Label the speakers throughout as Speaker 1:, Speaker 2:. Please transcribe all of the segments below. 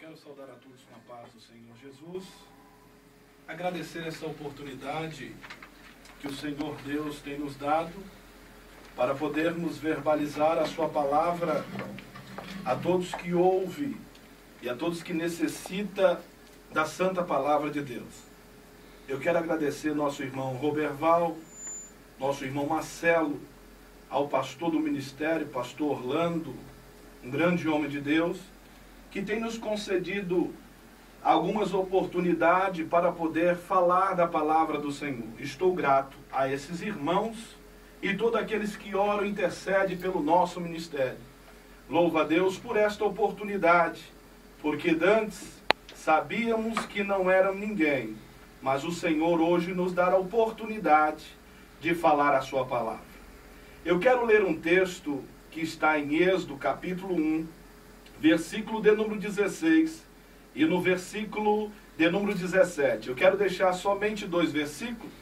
Speaker 1: Quero saudar a todos com a paz do Senhor Jesus, agradecer essa oportunidade que o Senhor Deus tem nos dado para podermos verbalizar a sua palavra a todos que ouvem e a todos que necessitam da santa palavra de Deus. Eu quero agradecer nosso irmão Roberval, nosso irmão Marcelo, ao pastor do ministério, pastor Orlando, um grande homem de Deus, que tem nos concedido algumas oportunidades para poder falar da palavra do Senhor. Estou grato a esses irmãos e todos aqueles que oram e intercedem pelo nosso ministério. Louvo a Deus por esta oportunidade, porque antes sabíamos que não éramos ninguém, mas o Senhor hoje nos dá a oportunidade de falar a sua palavra. Eu quero ler um texto que está em Êxodo, capítulo 1, versículo de número 16 e no versículo de número 17. Eu quero deixar somente 2 versículos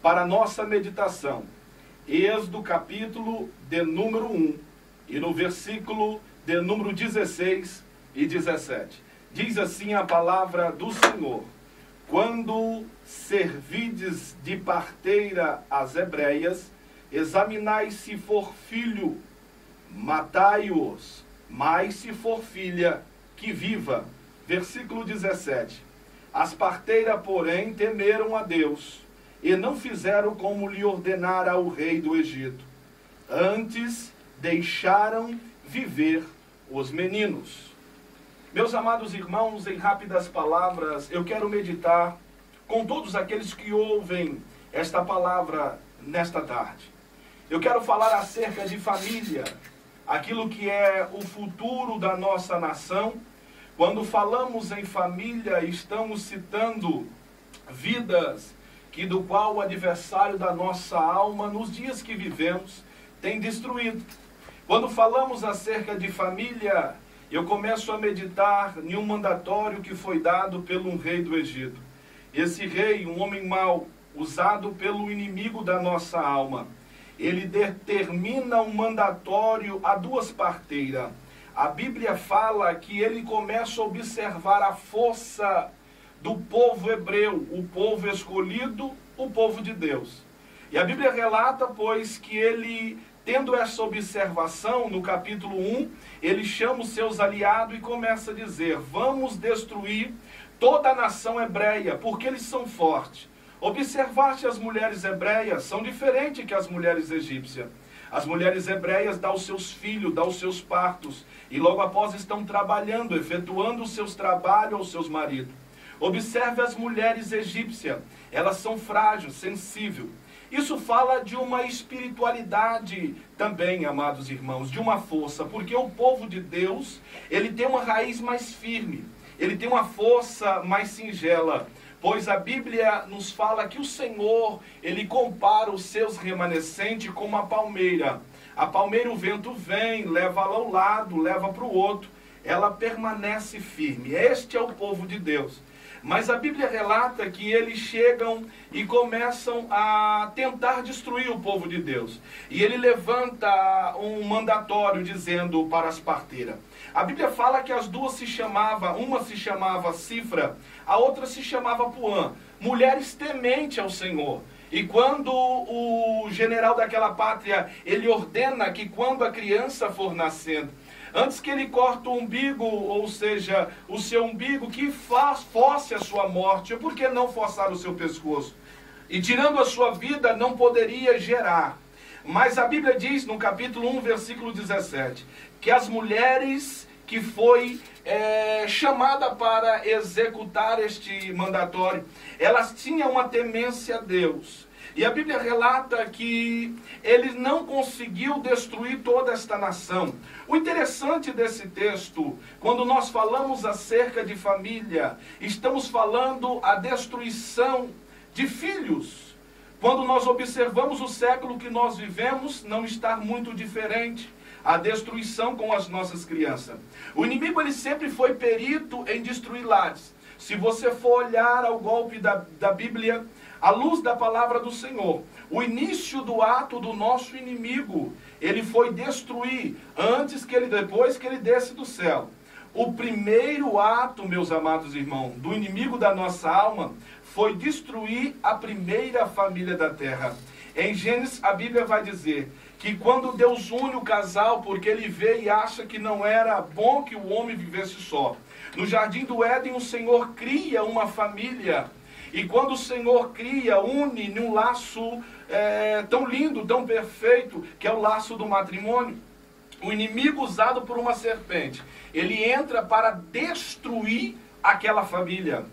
Speaker 1: para a nossa meditação. Êxodo, capítulo de número 1 e no versículo de número 16 e 17. Diz assim a palavra do Senhor: quando servides de parteira as hebreias, examinai se for filho, matai-os, mas se for filha, que viva. Versículo 17. As parteiras, porém, temeram a Deus, e não fizeram como lhe ordenara o rei do Egito. Antes, deixaram viver os meninos. Meus amados irmãos, em rápidas palavras, eu quero meditar com todos aqueles que ouvem esta palavra nesta tarde. Eu quero falar acerca de família, aquilo que é o futuro da nossa nação. Quando falamos em família, estamos citando vidas que do qual o adversário da nossa alma, nos dias que vivemos, tem destruído. Quando falamos acerca de família, eu começo a meditar em um mandatório que foi dado pelo um rei do Egito. Esse rei, um homem mau, usado pelo inimigo da nossa alma, ele determina um mandatório a 2 parteiras. A Bíblia fala que ele começa a observar a força do povo hebreu, o povo escolhido, o povo de Deus. E a Bíblia relata, pois, que ele, tendo essa observação, no capítulo 1, ele chama os seus aliados e começa a dizer: vamos destruir toda a nação hebreia, porque eles são fortes. Observaste as mulheres hebreias, são diferentes que as mulheres egípcias. As mulheres hebreias dão os seus filhos, dão os seus partos, e logo após estão trabalhando, efetuando os seus trabalhos aos seus maridos. Observe as mulheres egípcias, elas são frágeis, sensíveis. Isso fala de uma espiritualidade também, amados irmãos, de uma força, porque o povo de Deus, ele tem uma raiz mais firme, ele tem uma força mais singela. Pois a Bíblia nos fala que o Senhor, ele compara os seus remanescentes com uma palmeira. A palmeira, o vento vem, leva ela ao lado, leva para o outro. Ela permanece firme. Este é o povo de Deus. Mas a Bíblia relata que eles chegam e começam a tentar destruir o povo de Deus. E ele levanta um mandatório dizendo para as parteiras. A Bíblia fala que as duas se chamavam, uma se chamava Cifra, a outra se chamava Puã, mulheres tementes ao Senhor. E quando o general daquela pátria, ele ordena que quando a criança for nascendo, antes que ele corte o umbigo, ou seja, o seu umbigo, que fosse a sua morte, por que não forçar o seu pescoço? E tirando a sua vida, não poderia gerar. Mas a Bíblia diz, no capítulo 1, versículo 17, que as mulheres que foi chamada para executar este mandatório, elas tinham uma temência a Deus. E a Bíblia relata que ele não conseguiu destruir toda esta nação. O interessante desse texto, quando nós falamos acerca de família, estamos falando a destruição de filhos. Quando nós observamos o século que nós vivemos, não está muito diferente. A destruição com as nossas crianças. O inimigo, ele sempre foi perito em destruir lares. Se você for olhar ao golpe da Bíblia, à luz da palavra do Senhor, o início do ato do nosso inimigo, ele foi destruir depois que ele desce do céu. o primeiro ato, meus amados irmãos, do inimigo da nossa alma foi destruir a primeira família da terra. Em Gênesis, a Bíblia vai dizer que quando Deus une o casal, porque ele vê e acha que não era bom que o homem vivesse só. No jardim do Éden, o Senhor cria uma família. E quando o Senhor cria, une num laço tão lindo, tão perfeito, que é o laço do matrimônio. O inimigo usado por uma serpente, ele entra para destruir aquela família.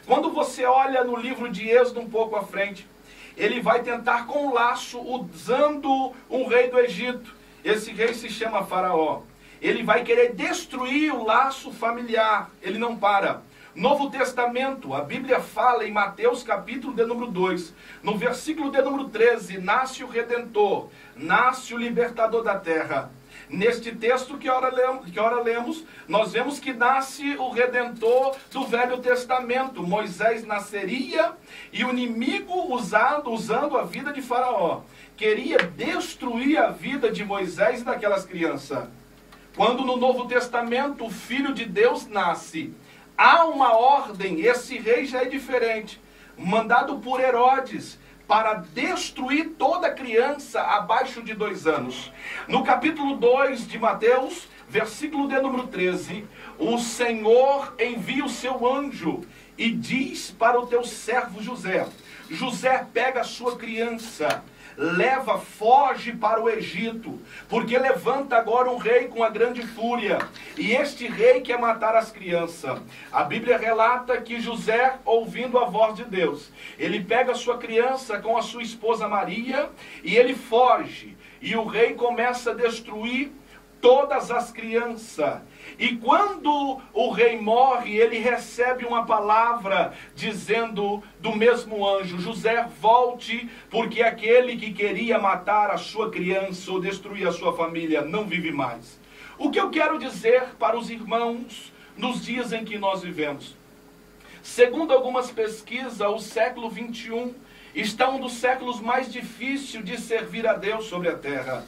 Speaker 1: Quando você olha no livro de Êxodo um pouco à frente, ele vai tentar com o laço, usando um rei do Egito. Esse rei se chama Faraó. Ele vai querer destruir o laço familiar. Ele não para. Novo Testamento, a Bíblia fala em Mateus capítulo de número 2, no versículo de número 13, nasce o Redentor, nasce o libertador da terra. Neste texto que ora lemos, nós vemos que nasce o Redentor do Velho Testamento. Moisés nasceria e o inimigo usando a vida de Faraó, queria destruir a vida de Moisés e daquelas crianças. Quando no Novo Testamento o Filho de Deus nasce, há uma ordem, esse rei já é diferente, mandado por Herodes, para destruir toda criança abaixo de 2 anos. No capítulo 2 de Mateus, versículo de número 13, o Senhor envia o seu anjo e diz para o teu servo José, José, pega a sua criança, leva, foge para o Egito, porque levanta agora um rei com a grande fúria, e este rei quer matar as crianças. A Bíblia relata que José, ouvindo a voz de Deus, ele pega a sua criança com a sua esposa Maria, e ele foge, e o rei começa a destruir todas as crianças. E quando o rei morre, ele recebe uma palavra dizendo do mesmo anjo, José, volte, porque aquele que queria matar a sua criança ou destruir a sua família não vive mais. O que eu quero dizer para os irmãos nos dias em que nós vivemos? Segundo algumas pesquisas, o século 21 está um dos séculos mais difíceis de servir a Deus sobre a terra.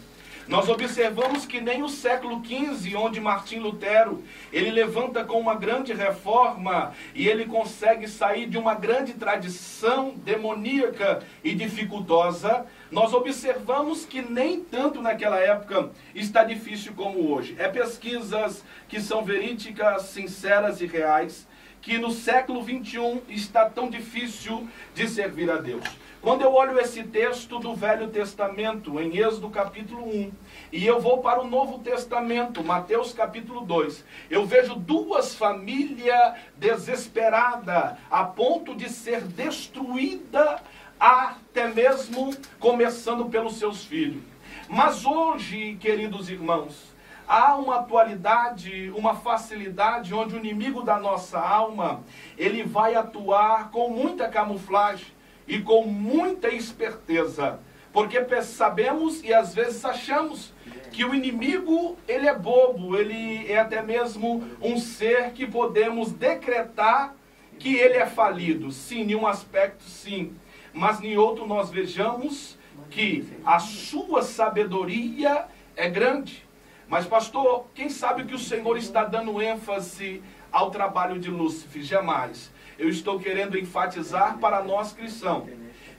Speaker 1: Nós observamos que nem o século XV, onde Martim Lutero, ele levanta com uma grande reforma e ele consegue sair de uma grande tradição demoníaca e dificultosa, nós observamos que nem tanto naquela época está difícil como hoje. É pesquisas que são verídicas, sinceras e reais, que no século 21 está tão difícil de servir a Deus. Quando eu olho esse texto do Velho Testamento, em Êxodo capítulo 1, e eu vou para o Novo Testamento, Mateus capítulo 2, eu vejo 2 famílias desesperadas, a ponto de ser destruída, até mesmo começando pelos seus filhos. Mas hoje, queridos irmãos, há uma atualidade, uma facilidade, onde o inimigo da nossa alma, ele vai atuar com muita camuflagem, e com muita esperteza, porque sabemos e às vezes achamos que o inimigo, ele é bobo, ele é até mesmo um ser que podemos decretar que ele é falido. Sim, em um aspecto sim, mas em outro nós vejamos que a sua sabedoria é grande. Mas pastor, quem sabe que o Senhor está dando ênfase ao trabalho de Lúcifer? Jamais. Eu estou querendo enfatizar para nós cristãos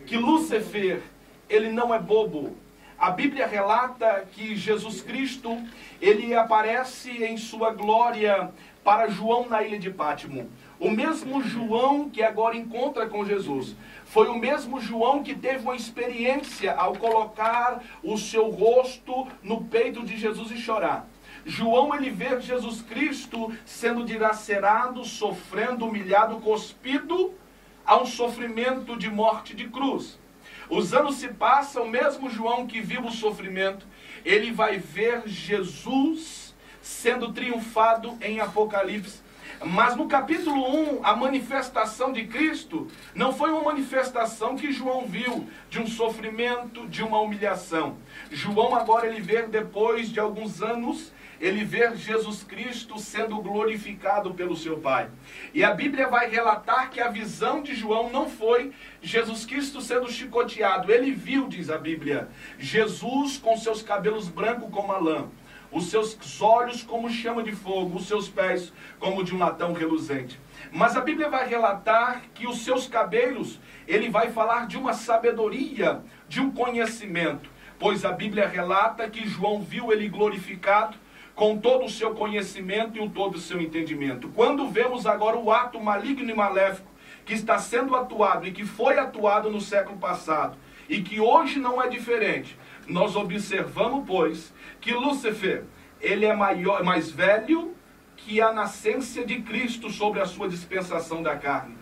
Speaker 1: que Lúcifer, ele não é bobo. A Bíblia relata que Jesus Cristo, ele aparece em sua glória para João na ilha de Pátimo. O mesmo João que agora encontra com Jesus, foi o mesmo João que teve uma experiência ao colocar o seu rosto no peito de Jesus e chorar. João, ele vê Jesus Cristo sendo dilacerado, sofrendo, humilhado, cuspido, a um sofrimento de morte de cruz. Os anos se passam, mesmo João que viu o sofrimento, ele vai ver Jesus sendo triunfado em Apocalipse. Mas no capítulo 1, a manifestação de Cristo não foi uma manifestação que João viu de um sofrimento, de uma humilhação. João agora ele vê, depois de alguns anos, ele vê Jesus Cristo sendo glorificado pelo seu Pai. E a Bíblia vai relatar que a visão de João não foi Jesus Cristo sendo chicoteado. Ele viu, diz a Bíblia, Jesus com seus cabelos brancos como a lã. os seus olhos como chama de fogo, os seus pés como de um latão reluzente. Mas a Bíblia vai relatar que os seus cabelos, ele vai falar de uma sabedoria, de um conhecimento. Pois a Bíblia relata que João viu ele glorificado com todo o seu conhecimento e todo o seu entendimento. Quando vemos agora o ato maligno e maléfico que está sendo atuado e que foi atuado no século passado, e que hoje não é diferente, nós observamos, pois, que Lúcifer, ele é mais velho que a nascença de Cristo sobre a sua dispensação da carne.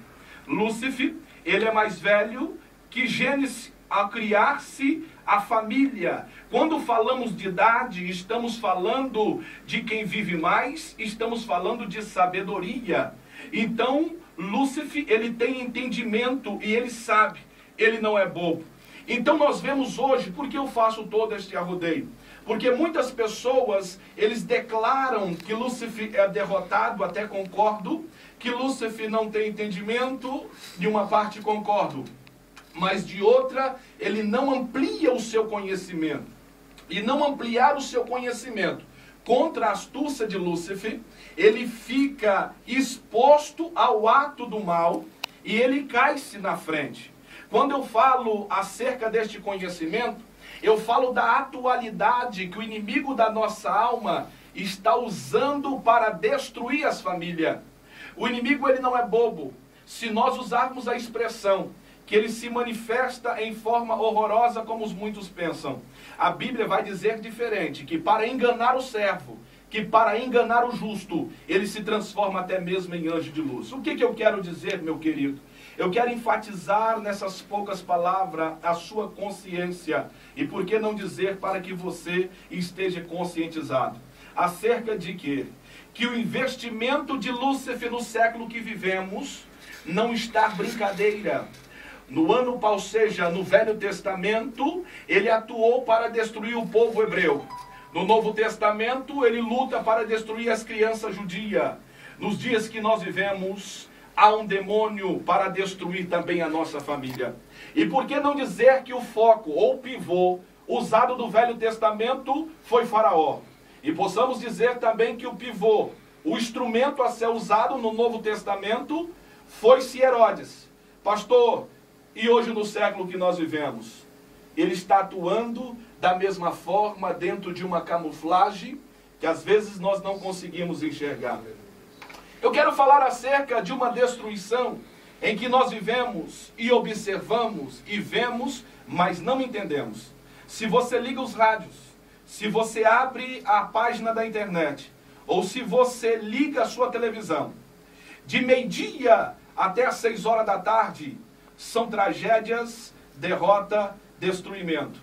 Speaker 1: Lúcifer, ele é mais velho que Gênesis ao criar-se a família. Quando falamos de idade, estamos falando de quem vive mais, estamos falando de sabedoria. Então, Lúcifer, ele tem entendimento e ele sabe, ele não é bobo. Então nós vemos hoje, por que eu faço todo este arrodeio? Porque muitas pessoas, eles declaram que Lúcifer é derrotado, até concordo, que Lúcifer não tem entendimento, de uma parte concordo, mas de outra, ele não amplia o seu conhecimento. E não ampliar o seu conhecimento contra a astúcia de Lúcifer, ele fica exposto ao ato do mal e ele cai-se na frente. Quando eu falo acerca deste conhecimento, eu falo da atualidade que o inimigo da nossa alma está usando para destruir as famílias. O inimigo, ele não é bobo. Se nós usarmos a expressão que ele se manifesta em forma horrorosa como os muitos pensam, a Bíblia vai dizer diferente, que para enganar o servo, que para enganar o justo, ele se transforma até mesmo em anjo de luz. O que eu quero dizer, meu querido? Eu quero enfatizar nessas poucas palavras a sua consciência. E por que não dizer para que você esteja conscientizado? Acerca de quê? Que o investimento de Lúcifer no século que vivemos não está brincadeira. No ano, ou seja, no Velho Testamento, ele atuou para destruir o povo hebreu. No Novo Testamento, ele luta para destruir as crianças judias. Nos dias que nós vivemos, há um demônio para destruir também a nossa família. E por que não dizer que o foco ou pivô usado do Velho Testamento foi Faraó? E possamos dizer também que o pivô, o instrumento a ser usado no Novo Testamento, foi-se Herodes. Pastor, e hoje no século que nós vivemos, ele está atuando da mesma forma dentro de uma camuflagem que às vezes nós não conseguimos enxergar. Eu quero falar acerca de uma destruição em que nós vivemos e observamos e vemos, mas não entendemos. Se você liga os rádios, se você abre a página da internet, ou se você liga a sua televisão, de meio-dia até às 6 horas da tarde, são tragédias, derrota, destruimento.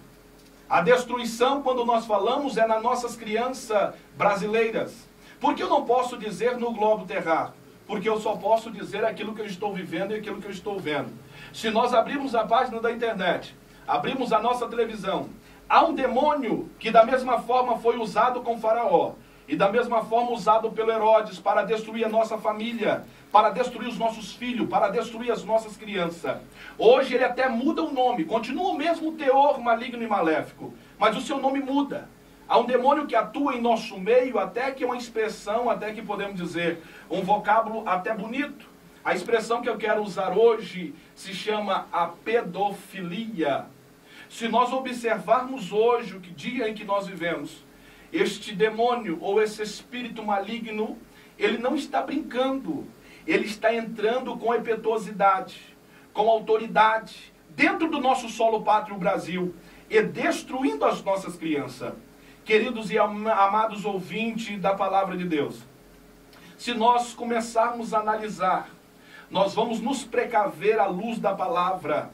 Speaker 1: A destruição, quando nós falamos, é nas nossas crianças brasileiras. Por que eu não posso dizer no globo terráqueo? Porque eu só posso dizer aquilo que eu estou vivendo e aquilo que eu estou vendo. Se nós abrirmos a página da internet, abrimos a nossa televisão, há um demônio que da mesma forma foi usado com Faraó, e da mesma forma usado pelo Herodes para destruir a nossa família, para destruir os nossos filhos, para destruir as nossas crianças. Hoje ele até muda o nome, continua o mesmo teor maligno e maléfico, mas o seu nome muda. Há um demônio que atua em nosso meio, até que é uma expressão, até que podemos dizer, um vocábulo até bonito. A expressão que eu quero usar hoje se chama a pedofilia. Se nós observarmos hoje o dia em que nós vivemos, este demônio ou esse espírito maligno, ele não está brincando, ele está entrando com impetuosidade, com autoridade, dentro do nosso solo pátrio Brasil, e destruindo as nossas crianças. Queridos e amados ouvintes da palavra de Deus, se nós começarmos a analisar, nós vamos nos precaver à luz da palavra.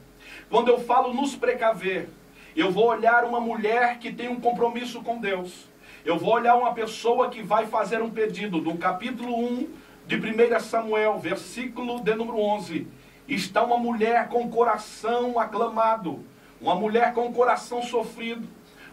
Speaker 1: Quando eu falo nos precaver, eu vou olhar uma mulher que tem um compromisso com Deus. Eu vou olhar uma pessoa que vai fazer um pedido. Do capítulo 1 de 1 Samuel, versículo de número 11. Está uma mulher com o coração aclamado, uma mulher com o coração sofrido,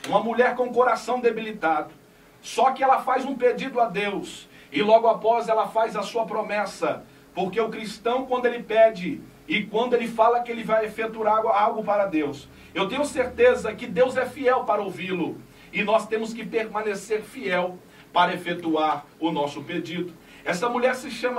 Speaker 1: uma mulher com o coração debilitado. Só que ela faz um pedido a Deus, e logo após ela faz a sua promessa. Porque o cristão, quando ele pede, e quando ele fala que ele vai efetuar algo para Deus, eu tenho certeza que Deus é fiel para ouvi-lo. e nós temos que permanecer fiel para efetuar o nosso pedido. Essa mulher se chama